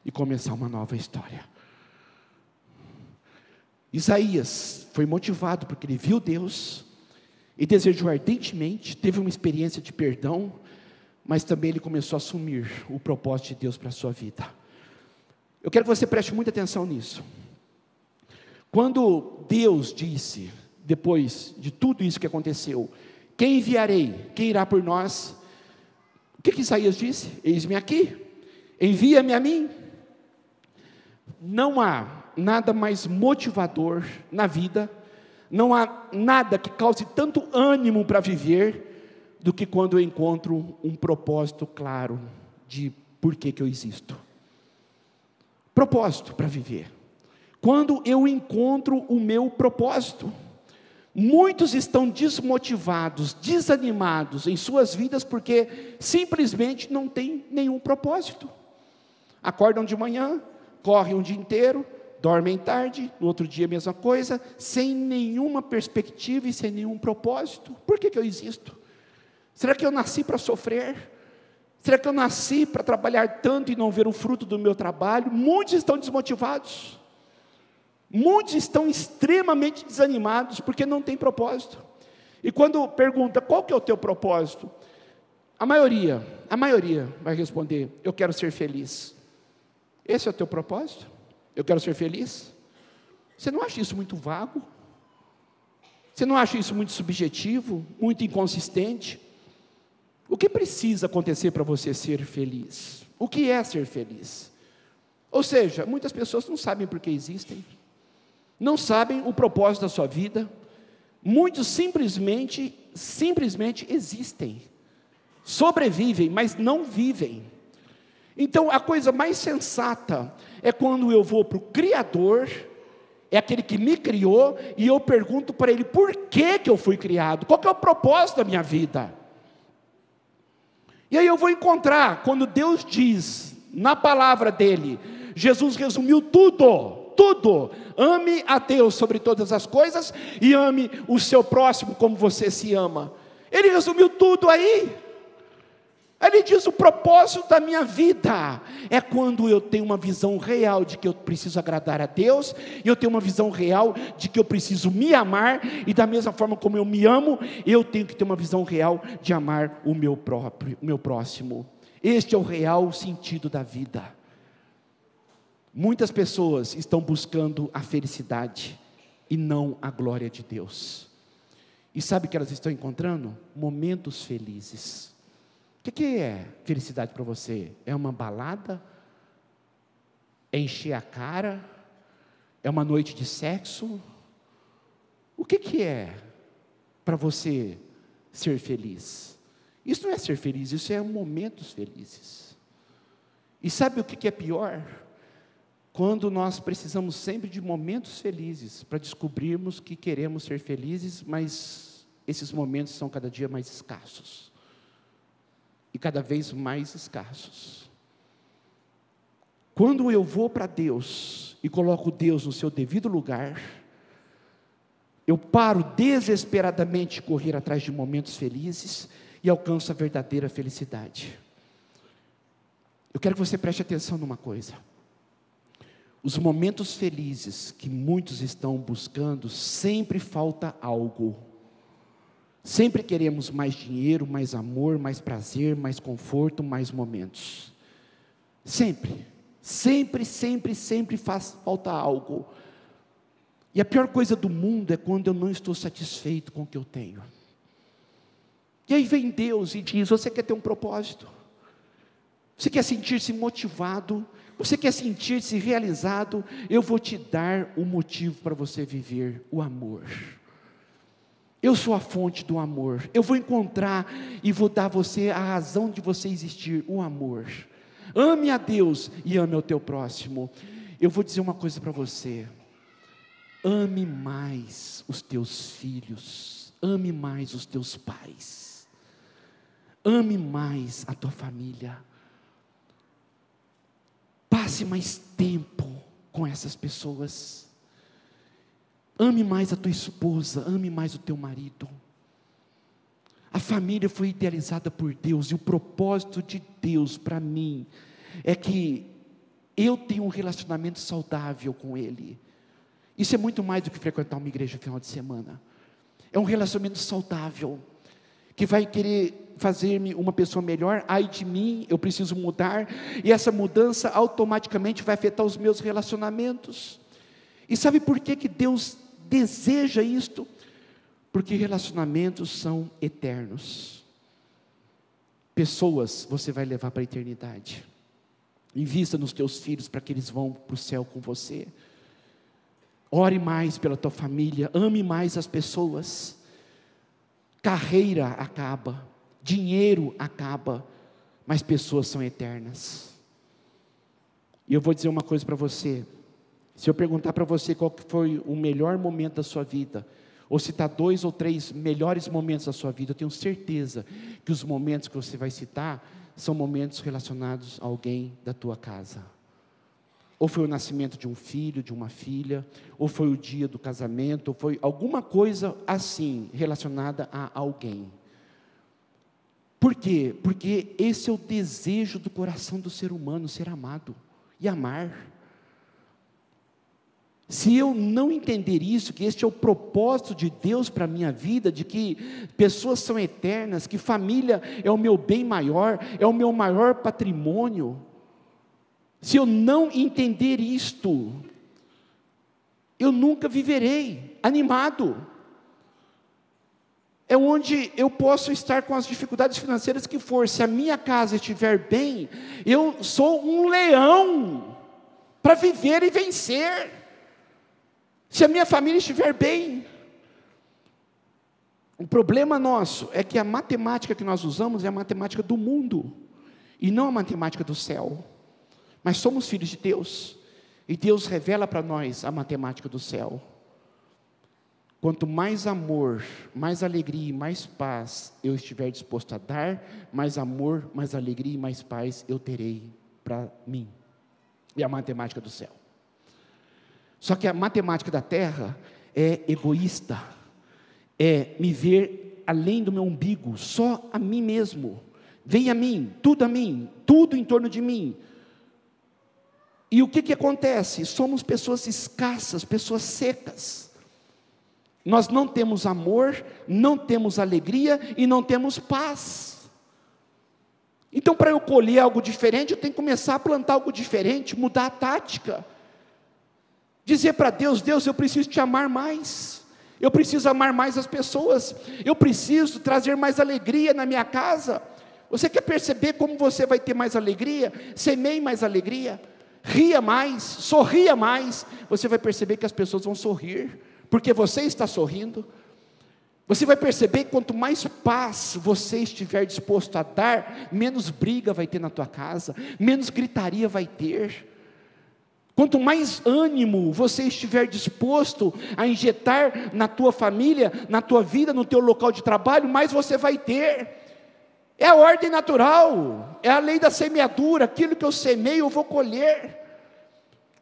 e começar uma nova história. Isaías foi motivado porque ele viu Deus e desejou ardentemente, teve uma experiência de perdão, mas também ele começou a assumir o propósito de Deus para a sua vida. Eu quero que você preste muita atenção nisso. Quando Deus disse, depois de tudo isso que aconteceu, quem enviarei? Quem irá por nós? O que Isaías disse? Eis-me aqui, envia-me a mim. Não há nada mais motivador na vida, não há nada que cause tanto ânimo para viver, do que quando eu encontro um propósito claro, de por que eu existo. Propósito para viver. Quando eu encontro o meu propósito, muitos estão desmotivados, desanimados em suas vidas, porque simplesmente não tem nenhum propósito. Acordam de manhã, correm um dia inteiro, dormem tarde, no outro dia a mesma coisa, sem nenhuma perspectiva e sem nenhum propósito. Por que eu existo? Será que eu nasci para sofrer? Será que eu nasci para trabalhar tanto e não ver o fruto do meu trabalho? Muitos estão desmotivados. Muitos estão extremamente desanimados, porque não tem propósito. E quando pergunta, qual que é o teu propósito? A maioria vai responder, eu quero ser feliz. Esse é o teu propósito? Eu quero ser feliz? Você não acha isso muito vago? Você não acha isso muito subjetivo, muito inconsistente? O que precisa acontecer para você ser feliz? O que é ser feliz? Ou seja, muitas pessoas não sabem por que existem, não sabem o propósito da sua vida, muitos simplesmente existem, sobrevivem, mas não vivem. Então a coisa mais sensata é quando eu vou para o Criador, é aquele que me criou, e eu pergunto para Ele, por que eu fui criado? Qual que é o propósito da minha vida? E aí eu vou encontrar, quando Deus diz, na palavra dEle, Jesus resumiu tudo, ame a Deus sobre todas as coisas, e ame o seu próximo como você se ama. Ele resumiu tudo aí. Ele diz, o propósito da minha vida é quando eu tenho uma visão real de que eu preciso agradar a Deus, e eu tenho uma visão real de que eu preciso me amar, e da mesma forma como eu me amo, eu tenho que ter uma visão real de amar o meu próximo. Este é o real sentido da vida. Muitas pessoas estão buscando a felicidade e não a glória de Deus. E sabe o que elas estão encontrando? Momentos felizes. O que é felicidade para você? É uma balada? É encher a cara? É uma noite de sexo? O que é para você ser feliz? Isso não é ser feliz, isso é momentos felizes. E sabe o que é pior? Quando nós precisamos sempre de momentos felizes para descobrirmos que queremos ser felizes, mas esses momentos são cada dia mais escassos. E cada vez mais escassos. Quando eu vou para Deus e coloco Deus no seu devido lugar, eu paro desesperadamente de correr atrás de momentos felizes e alcanço a verdadeira felicidade. Eu quero que você preste atenção numa coisa. Os momentos felizes que muitos estão buscando, sempre falta algo. Sempre queremos mais dinheiro, mais amor, mais prazer, mais conforto, mais momentos. Sempre faz falta algo. E a pior coisa do mundo é quando eu não estou satisfeito com o que eu tenho. E aí vem Deus e diz, você quer ter um propósito? Você quer sentir-se motivado? Você quer sentir-se realizado? Eu vou te dar o motivo para você viver, o amor. Eu sou a fonte do amor. Eu vou encontrar e vou dar a você a razão de você existir, o amor. Ame a Deus e ame ao teu próximo. Eu vou dizer uma coisa para você. Ame mais os teus filhos. Ame mais os teus pais. Ame mais a tua família. Passe mais tempo com essas pessoas. Ame mais a tua esposa, ame mais o teu marido. A família foi idealizada por Deus, e o propósito de Deus para mim é que eu tenha um relacionamento saudável com Ele. Isso é muito mais do que frequentar uma igreja no final de semana. É um relacionamento saudável, que vai querer fazer-me uma pessoa melhor. Ai de mim, eu preciso mudar, e essa mudança automaticamente vai afetar os meus relacionamentos. E sabe por que Deus deseja isto? Porque relacionamentos são eternos. Pessoas você vai levar para a eternidade. Invista nos teus filhos para que eles vão para o céu com você. Ore mais pela tua família, ame mais as pessoas. Carreira acaba, dinheiro acaba, mas pessoas são eternas. E eu vou dizer uma coisa para você. Se eu perguntar para você qual que foi o melhor momento da sua vida, ou citar 2 ou 3 melhores momentos da sua vida, eu tenho certeza que os momentos que você vai citar são momentos relacionados a alguém da tua casa. Ou foi o nascimento de um filho, de uma filha, ou foi o dia do casamento, ou foi alguma coisa assim, relacionada a alguém. Por quê? Porque esse é o desejo do coração do ser humano, ser amado e amar. Se eu não entender isso, que este é o propósito de Deus para a minha vida, de que pessoas são eternas, que família é o meu bem maior, é o meu maior patrimônio, se eu não entender isto, eu nunca viverei animado. É onde eu posso estar com as dificuldades financeiras que for, se a minha casa estiver bem, eu sou um leão para viver e vencer. Se a minha família estiver bem, O problema nosso é que a matemática que nós usamos é a matemática do mundo, e não a matemática do céu. Mas somos filhos de Deus, e Deus revela para nós a matemática do céu. Quanto mais amor, mais alegria e mais paz eu estiver disposto a dar, mais amor, mais alegria e mais paz eu terei para mim. É a matemática do céu. Só que a matemática da terra é egoísta, é me ver além do meu umbigo, só a mim mesmo. Vem a mim, tudo em torno de mim. E o que acontece? Somos pessoas escassas, pessoas secas. Nós não temos amor, não temos alegria e não temos paz. Então, para eu colher algo diferente, eu tenho que começar a plantar algo diferente, mudar a tática. Dizer para Deus: Deus, eu preciso te amar mais. Eu preciso amar mais as pessoas. Eu preciso trazer mais alegria na minha casa. Você quer perceber como você vai ter mais alegria? Semeie mais alegria. Ria mais, sorria mais. Você vai perceber que as pessoas vão sorrir, porque você está sorrindo. Você vai perceber que quanto mais paz você estiver disposto a dar, menos briga vai ter na tua casa, menos gritaria vai ter. Quanto mais ânimo você estiver disposto a injetar na tua família, na tua vida, no teu local de trabalho, mais você vai ter. É a ordem natural, é a lei da semeadura. Aquilo que eu semeio eu vou colher.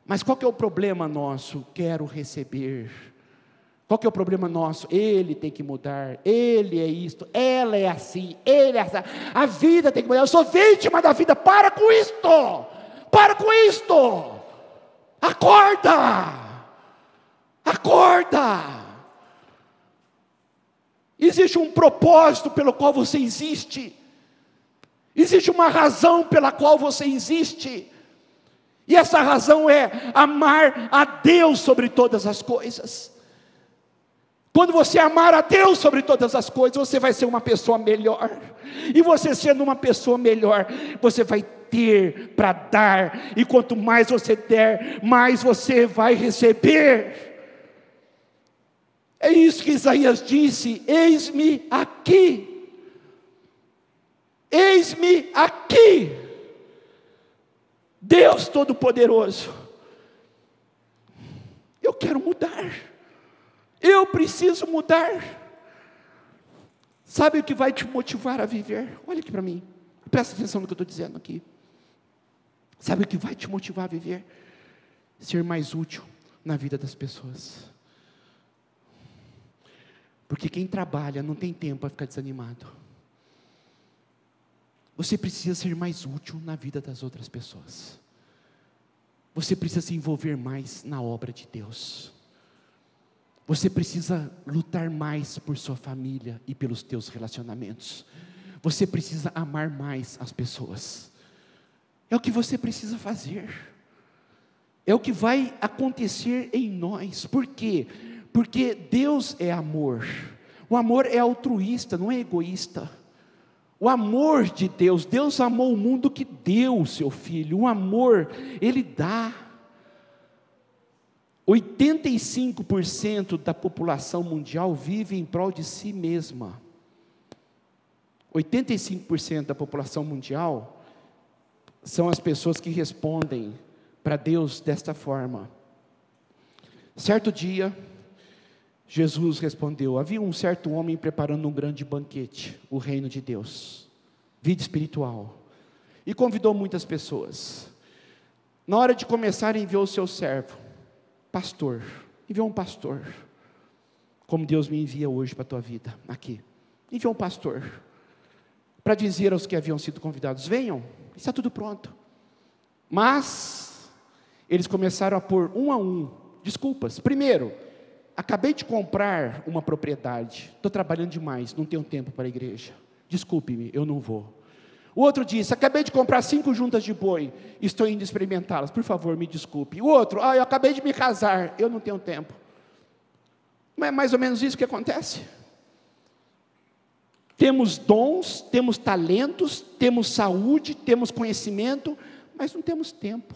Mas qual que é o problema nosso? Quero receber. Qual que é o problema nosso? Ele tem que mudar, ele é isto, ela é assim, ele é assim. A vida tem que mudar, eu sou vítima da vida. Para com isto, para com isto. Acorda, acorda. Existe um propósito pelo qual você existe. Existe uma razão pela qual você existe. E essa razão é amar a Deus sobre todas as coisas. Quando você amar a Deus sobre todas as coisas, você vai ser uma pessoa melhor. E você sendo uma pessoa melhor, você vai ter para dar. E quanto mais você der, mais você vai receber. É isso que Isaías disse: eis-me aqui. Eis-me aqui. Deus Todo-Poderoso, eu quero mudar. Eu preciso mudar. Sabe o que vai te motivar a viver? Olha aqui para mim, presta atenção no que eu estou dizendo aqui. Sabe o que vai te motivar a viver? Ser mais útil na vida das pessoas. Porque quem trabalha não tem tempo para ficar desanimado. Você precisa ser mais útil na vida das outras pessoas. Você precisa se envolver mais na obra de Deus. Você precisa lutar mais por sua família e pelos teus relacionamentos. Você precisa amar mais as pessoas. É o que você precisa fazer. É o que vai acontecer em nós. Por quê? Porque Deus é amor. O amor é altruísta, não é egoísta. O amor de Deus, Deus amou o mundo que deu o seu Filho. O amor, Ele dá. 85% da população mundial vive em prol de si mesma. 85% da população mundial são as pessoas que respondem para Deus desta forma. Certo dia, Jesus respondeu: havia um certo homem preparando um grande banquete, o reino de Deus, vida espiritual, e convidou muitas pessoas. Na hora de começar, enviou o seu servo, pastor, enviou um pastor, como Deus me envia hoje para a tua vida, aqui, enviou um pastor, para dizer aos que haviam sido convidados: venham, está tudo pronto. Mas, eles começaram a pôr um a um desculpas. Primeiro: acabei de comprar uma propriedade, estou trabalhando demais, não tenho tempo para a igreja, desculpe-me, eu não vou. O outro disse: acabei de comprar 5 juntas de boi, estou indo experimentá-las, por favor me desculpe. O outro: eu acabei de me casar, eu não tenho tempo. Não é mais ou menos isso que acontece? Temos dons, temos talentos, temos saúde, temos conhecimento, mas não temos tempo.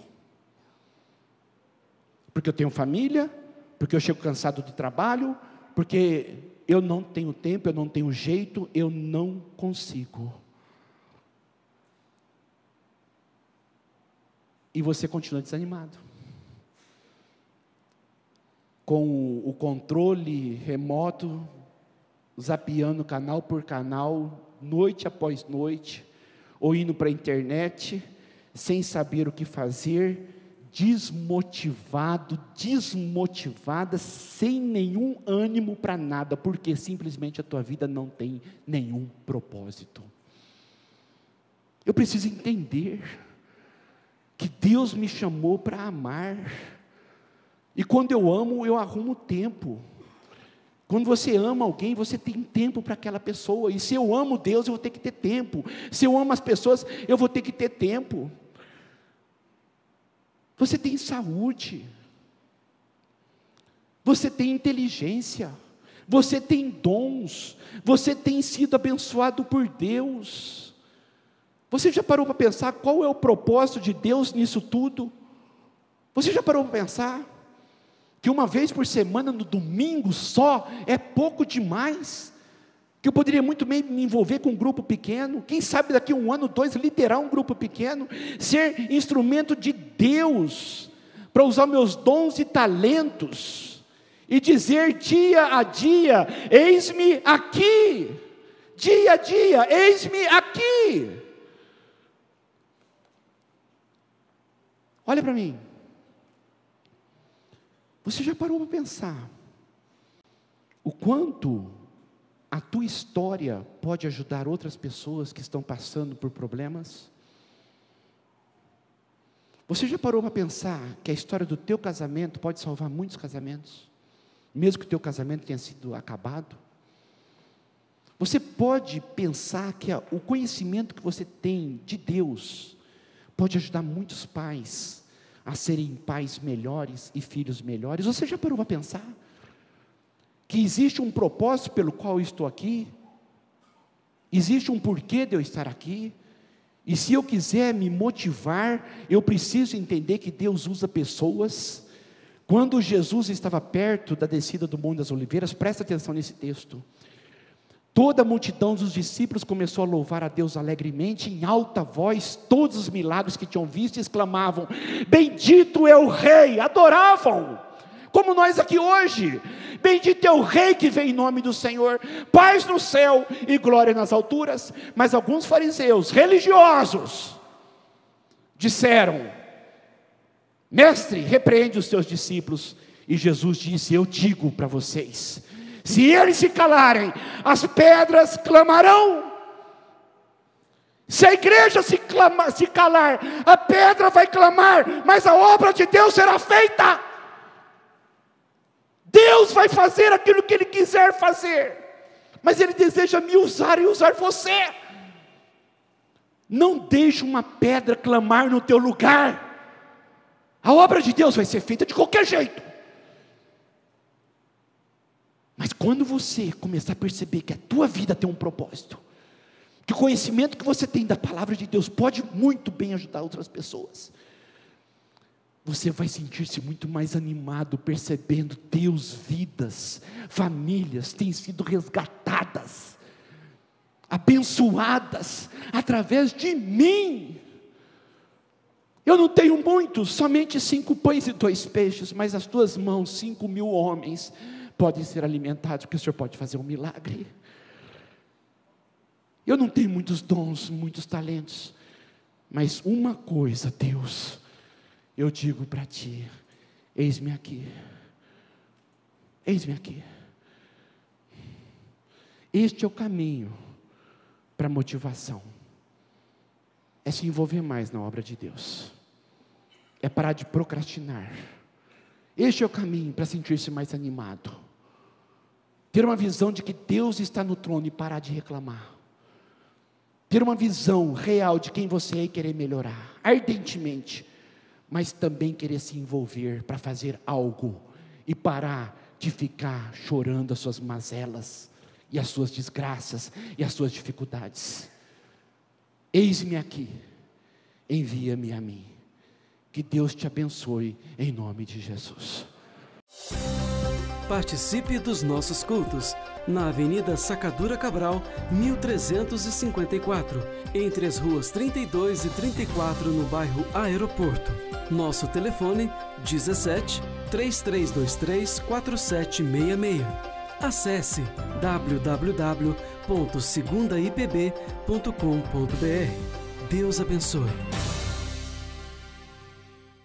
Porque eu tenho família, porque eu chego cansado do trabalho, porque eu não tenho tempo, eu não tenho jeito, eu não consigo. E você continua desanimado. Com o controle remoto, zapeando canal por canal, noite após noite, ou indo para a internet, sem saber o que fazer, desmotivado, desmotivada, sem nenhum ânimo para nada, porque simplesmente a tua vida não tem nenhum propósito. Eu preciso entender que Deus me chamou para amar, e quando eu amo, eu arrumo tempo. Quando você ama alguém, você tem tempo para aquela pessoa, e se eu amo Deus, eu vou ter que ter tempo, se eu amo as pessoas, eu vou ter que ter tempo. Você tem saúde, você tem inteligência, você tem dons, você tem sido abençoado por Deus. Você já parou para pensar qual é o propósito de Deus nisso tudo? Você já parou para pensar que uma vez por semana, no domingo só, é pouco demais? Que eu poderia muito bem me envolver com um grupo pequeno, quem sabe daqui a 1 ano, 2, liderar um grupo pequeno, ser instrumento de Deus, para usar meus dons e talentos, e dizer dia a dia: eis-me aqui, dia a dia, eis-me aqui. Olha para mim, você já parou para pensar o quanto a tua história pode ajudar outras pessoas que estão passando por problemas? Você já parou para pensar que a história do teu casamento pode salvar muitos casamentos, mesmo que o teu casamento tenha sido acabado? Você pode pensar que o conhecimento que você tem de Deus pode ajudar muitos pais a serem pais melhores e filhos melhores? Você já parou para pensar que existe um propósito pelo qual eu estou aqui? Existe um porquê de eu estar aqui? E se eu quiser me motivar, eu preciso entender que Deus usa pessoas. Quando Jesus estava perto da descida do Monte das Oliveiras, presta atenção nesse texto, toda a multidão dos discípulos começou a louvar a Deus alegremente, em alta voz, todos os milagres que tinham visto, e exclamavam: bendito é o Rei, adoravam, como nós aqui hoje, bendito é o Rei que vem em nome do Senhor, paz no céu e glória nas alturas. Mas alguns fariseus religiosos disseram: mestre, repreende os teus discípulos. E Jesus disse: eu digo para vocês, se eles se calarem, as pedras clamarão. Se a igreja se calar, a pedra vai clamar, mas a obra de Deus será feita. Deus vai fazer aquilo que Ele quiser fazer, mas Ele deseja me usar e usar você. Não deixe uma pedra clamar no teu lugar. A obra de Deus vai ser feita de qualquer jeito. Mas quando você começar a perceber que a tua vida tem um propósito, que o conhecimento que você tem da palavra de Deus pode muito bem ajudar outras pessoas, você vai sentir-se muito mais animado, percebendo: Deus, vidas, famílias têm sido resgatadas, abençoadas, através de mim. Eu não tenho muitos, somente 5 pães e 2 peixes, mas as tuas mãos, 5.000 homens podem ser alimentados, porque o Senhor pode fazer um milagre. Eu não tenho muitos dons, muitos talentos, mas uma coisa, Deus, eu digo para ti: eis-me aqui, eis-me aqui. Este é o caminho para motivação, é se envolver mais na obra de Deus, é parar de procrastinar. Este é o caminho para sentir-se mais animado, ter uma visão de que Deus está no trono e parar de reclamar, ter uma visão real de quem você é e querer melhorar, ardentemente, mas também querer se envolver para fazer algo, e parar de ficar chorando as suas mazelas, e as suas desgraças, e as suas dificuldades. Eis-me aqui, envia-me a mim. Que Deus te abençoe, em nome de Jesus. Participe dos nossos cultos. na Avenida Sacadura Cabral, 1354, entre as ruas 32 e 34, no bairro Aeroporto. Nosso telefone 17 3323 4766. Acesse www.segundaipb.com.br. Deus abençoe.